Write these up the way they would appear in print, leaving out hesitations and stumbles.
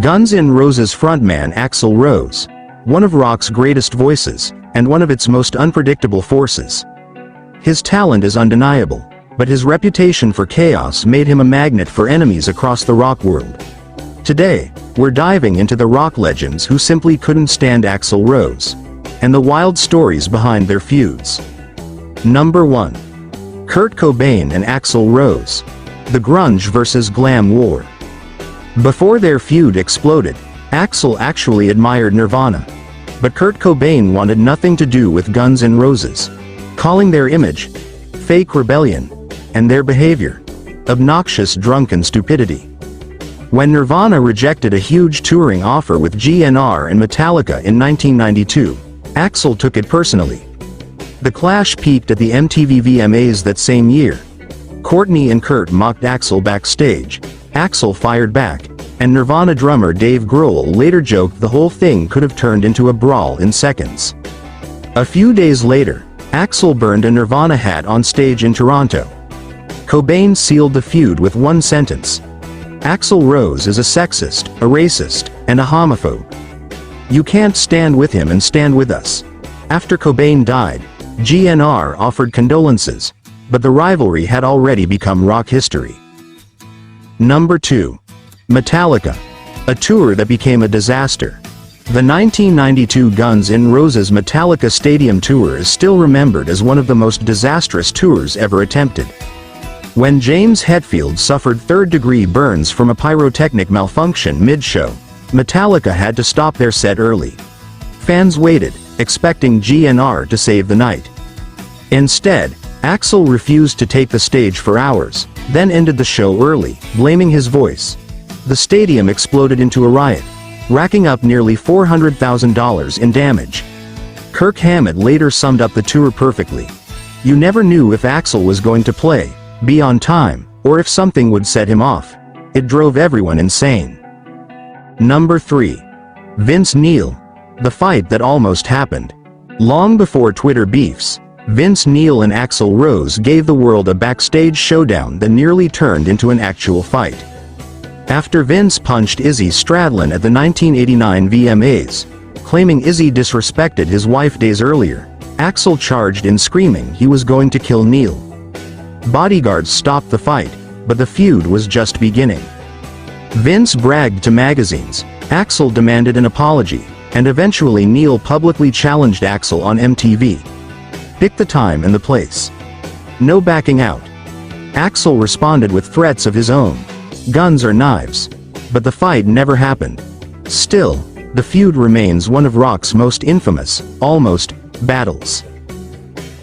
Guns N' Roses frontman Axl Rose, one of rock's greatest voices, and one of its most unpredictable forces. His talent is undeniable, but his reputation for chaos made him a magnet for enemies across the rock world. Today, we're diving into the rock legends who simply couldn't stand Axl Rose, and the wild stories behind their feuds. Number 1. Kurt Cobain and Axl Rose. The grunge versus glam war. Before their feud exploded, Axl actually admired Nirvana. But Kurt Cobain wanted nothing to do with Guns N' Roses, calling their image fake rebellion, and their behavior obnoxious drunken stupidity. When Nirvana rejected a huge touring offer with GNR and Metallica in 1992, Axl took it personally. The clash peaked at the MTV VMAs that same year. Courtney and Kurt mocked Axl backstage. Axl fired back, and Nirvana drummer Dave Grohl later joked the whole thing could have turned into a brawl in seconds. A few days later, Axl burned a Nirvana hat on stage in Toronto. Cobain sealed the feud with one sentence: "Axl Rose is a sexist, a racist, and a homophobe. You can't stand with him and stand with us." After Cobain died, GNR offered condolences, but the rivalry had already become rock history. Number 2. Metallica. A tour that became a disaster. The 1992 Guns N' Roses Metallica Stadium Tour is still remembered as one of the most disastrous tours ever attempted. When James Hetfield suffered third-degree burns from a pyrotechnic malfunction mid-show, Metallica had to stop their set early. Fans waited, expecting GNR to save the night. Instead, Axl refused to take the stage for hours, then ended the show early, blaming his voice. The stadium exploded into a riot, racking up nearly $400,000 in damage. Kirk Hammett later summed up the tour perfectly. You never knew if Axl was going to play, be on time, or if something would set him off. It drove everyone insane. Number 3. Vince Neil. The fight that almost happened. Long before Twitter beefs, Vince Neil and Axl Rose gave the world a backstage showdown that nearly turned into an actual fight. After Vince punched Izzy Stradlin at the 1989 VMAs, claiming Izzy disrespected his wife days earlier, Axl charged in screaming he was going to kill Neil. Bodyguards stopped the fight, but the feud was just beginning. Vince bragged to magazines, Axl demanded an apology, and eventually Neil publicly challenged Axl on MTV. Pick the time and the place. No backing out. Axl responded with threats of his own. Guns or knives. But the fight never happened. Still, the feud remains one of rock's most infamous, almost, battles.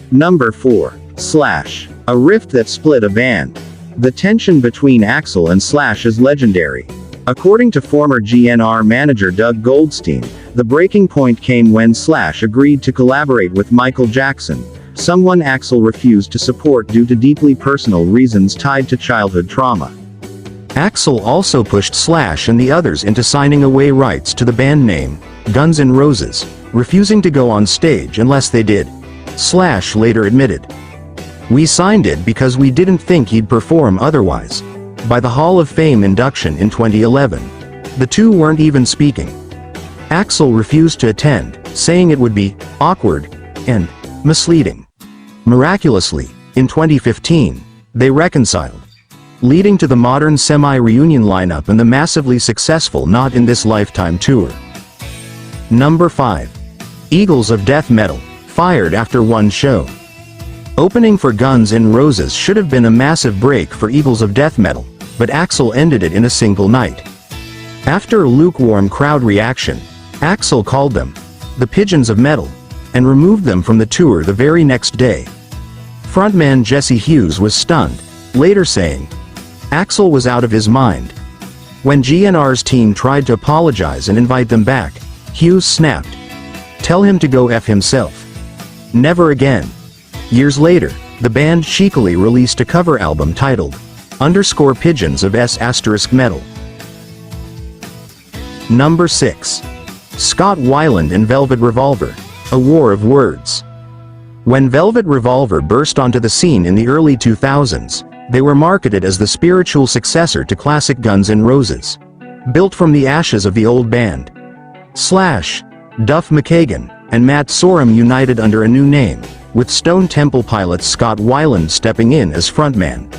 Number 4. Slash. A rift that split a band. The tension between Axl and Slash is legendary. According to former GNR manager Doug Goldstein, the breaking point came when Slash agreed to collaborate with Michael Jackson, someone Axl refused to support due to deeply personal reasons tied to childhood trauma. Axl also pushed Slash and the others into signing away rights to the band name, Guns N' Roses, refusing to go on stage unless they did. Slash later admitted, "We signed it because we didn't think he'd perform otherwise." By the Hall of Fame induction in 2011, the two weren't even speaking. Axl refused to attend, saying it would be awkward and misleading. Miraculously, in 2015, they reconciled, leading to the modern semi-reunion lineup and the massively successful Not in This Lifetime tour. Number 5. Eagles of Death Metal, fired after one show. Opening for Guns N' Roses should have been a massive break for Eagles of Death Metal, but Axl ended it in a single night. After a lukewarm crowd reaction, Axl called them the Pigeons of Metal, and removed them from the tour the very next day. Frontman Jesse Hughes was stunned, later saying, "Axl was out of his mind." When GNR's team tried to apologize and invite them back, Hughes snapped, "Tell him to go F himself. Never again." Years later, the band cheekily released a cover album titled _Pigeons of S*Metal. Number 6. Scott Weiland and Velvet Revolver. A war of words. When Velvet Revolver burst onto the scene in the early 2000s, they were marketed as the spiritual successor to classic Guns N' Roses. built from the ashes of the old band. Slash, Duff McKagan, and Matt Sorum united under a new name, with Stone Temple Pilots Scott Weiland stepping in as frontman.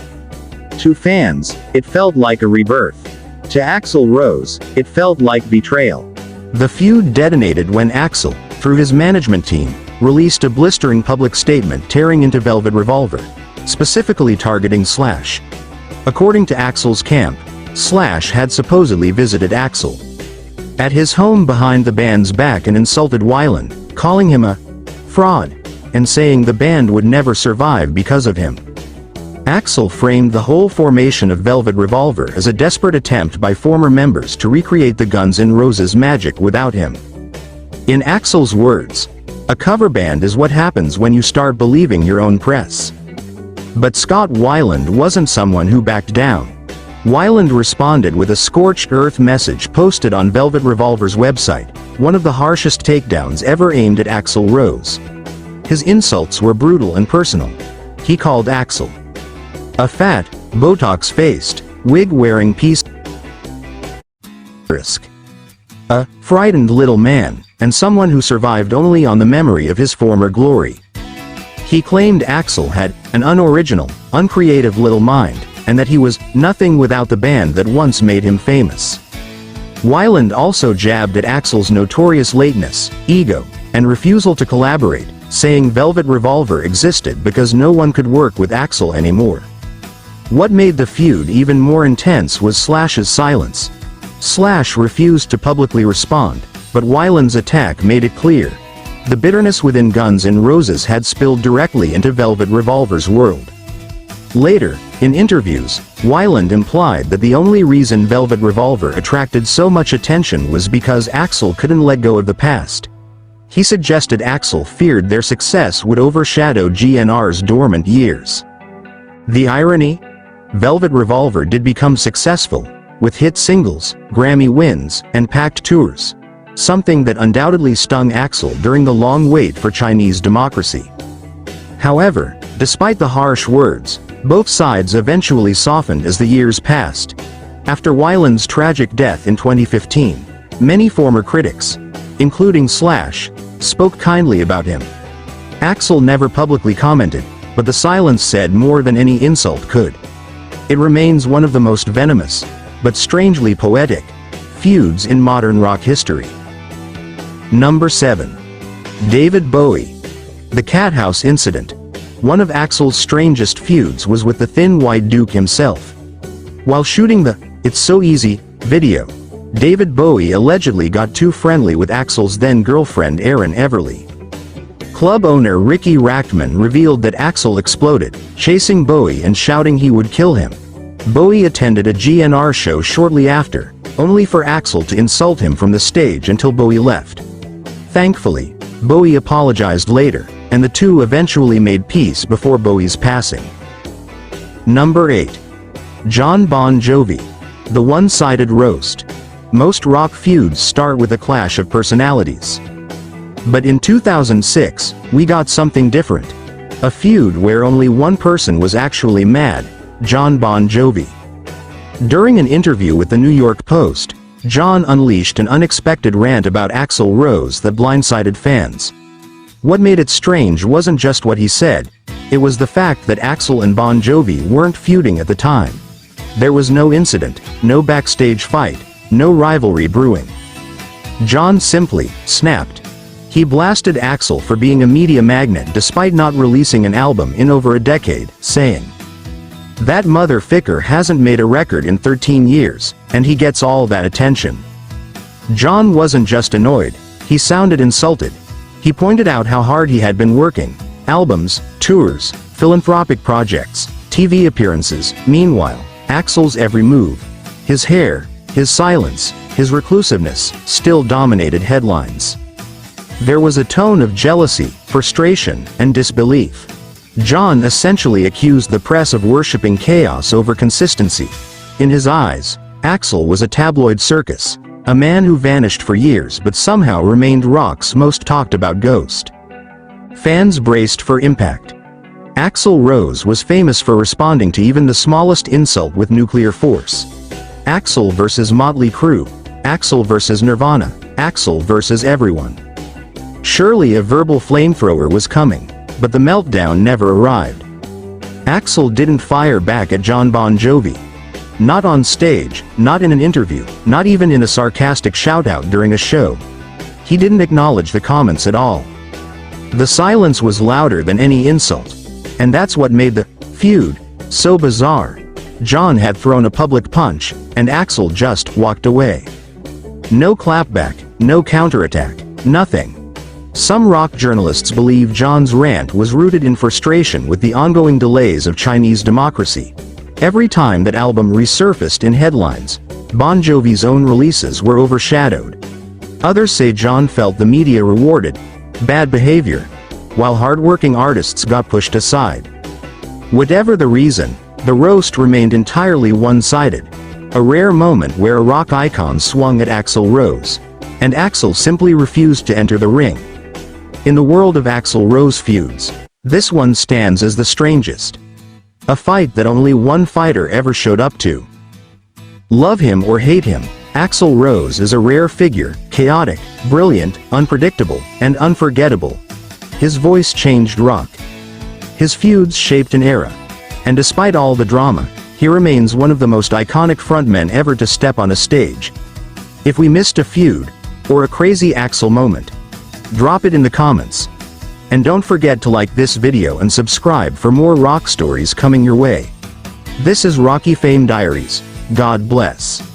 To fans, it felt like a rebirth. To Axl Rose, it felt like betrayal. The feud detonated when Axl, through his management team, released a blistering public statement tearing into Velvet Revolver, specifically targeting Slash. According to Axl's camp, Slash had supposedly visited Axl at his home behind the band's back and insulted Weiland, calling him a fraud, and saying the band would never survive because of him. Axl framed the whole formation of Velvet Revolver as a desperate attempt by former members to recreate the Guns N' Roses magic without him. In Axl's words, "A cover band is what happens when you start believing your own press." But Scott Weiland wasn't someone who backed down. Weiland responded with a scorched earth message posted on Velvet Revolver's website, one of the harshest takedowns ever aimed at Axl Rose. His insults were brutal and personal. He called Axl a fat, Botox-faced, wig-wearing piece of a frightened little man, and someone who survived only on the memory of his former glory. He claimed Axl had an unoriginal, uncreative little mind, and that he was nothing without the band that once made him famous. Weiland also jabbed at Axl's notorious lateness, ego, and refusal to collaborate, saying Velvet Revolver existed because no one could work with Axl anymore. What made the feud even more intense was Slash's silence. Slash refused to publicly respond, but Weiland's attack made it clear. The bitterness within Guns N' Roses had spilled directly into Velvet Revolver's world. Later, in interviews, Weiland implied that the only reason Velvet Revolver attracted so much attention was because Axl couldn't let go of the past. He suggested Axl feared their success would overshadow GNR's dormant years. The irony? Velvet Revolver did become successful, with hit singles, Grammy wins, and packed tours. Something that undoubtedly stung Axl during the long wait for Chinese democracy. However, despite the harsh words, both sides eventually softened as the years passed. After Weiland's tragic death in 2015, many former critics, including Slash, spoke kindly about him. Axl never publicly commented, but the silence said more than any insult could. It remains one of the most venomous, but strangely poetic, feuds in modern rock history. Number 7. David Bowie. The Cat House Incident. One of Axl's strangest feuds was with the Thin White Duke himself. While shooting the "It's So Easy" video, David Bowie allegedly got too friendly with Axl's then-girlfriend Erin Everly. Club owner Ricky Rachtman revealed that Axl exploded, chasing Bowie and shouting he would kill him. Bowie attended a GNR show shortly after, only for Axl to insult him from the stage until Bowie left. Thankfully, Bowie apologized later, and the two eventually made peace before Bowie's passing. Number 8. Jon Bon Jovi. The One-Sided Roast. Most rock feuds start with a clash of personalities. But in 2006, we got something different. A feud where only one person was actually mad, Jon Bon Jovi. During an interview with the New York Post, Jon unleashed an unexpected rant about Axl Rose that blindsided fans. What made it strange wasn't just what he said, it was the fact that Axl and Bon Jovi weren't feuding at the time. There was no incident, no backstage fight, no rivalry brewing. Jon simply snapped. He blasted Axl for being a media magnet despite not releasing an album in over a decade, saying, "That motherfucker hasn't made a record in 13 years, and he gets all that attention." Jon wasn't just annoyed, he sounded insulted. He pointed out how hard he had been working, albums, tours, philanthropic projects, TV appearances. Meanwhile, Axl's every move, his hair, his silence, his reclusiveness, still dominated headlines. There was a tone of jealousy, frustration, and disbelief. Jon essentially accused the press of worshipping chaos over consistency. In his eyes, Axl was a tabloid circus, a man who vanished for years but somehow remained rock's most talked about ghost. Fans braced for impact. Axl Rose was famous for responding to even the smallest insult with nuclear force. Axl vs Motley Crüe, Axl vs Nirvana, Axl vs everyone. Surely a verbal flamethrower was coming, but the meltdown never arrived. Axl didn't fire back at Jon Bon Jovi. Not on stage, not in an interview, not even in a sarcastic shoutout during a show. He didn't acknowledge the comments at all. The silence was louder than any insult. And that's what made the feud so bizarre. Jon had thrown a public punch, and Axl just walked away. No clapback, no counterattack, nothing. Some rock journalists believe Jon's rant was rooted in frustration with the ongoing delays of Chinese democracy. Every time that album resurfaced in headlines, Bon Jovi's own releases were overshadowed. Others say Jon felt the media rewarded bad behavior, while hardworking artists got pushed aside. Whatever the reason, the roast remained entirely one-sided, a rare moment where a rock icon swung at Axl Rose, and Axl simply refused to enter the ring. In the world of Axl Rose feuds, this one stands as the strangest. A fight that only one fighter ever showed up to. Love him or hate him, Axl Rose is a rare figure, chaotic, brilliant, unpredictable, and unforgettable. His voice changed rock. His feuds shaped an era. And despite all the drama, he remains one of the most iconic frontmen ever to step on a stage. If we missed a feud, or a crazy Axl moment, drop it in the comments. And don't forget to like this video and subscribe for more rock stories coming your way. This is Rocky Fame Diaries. God bless.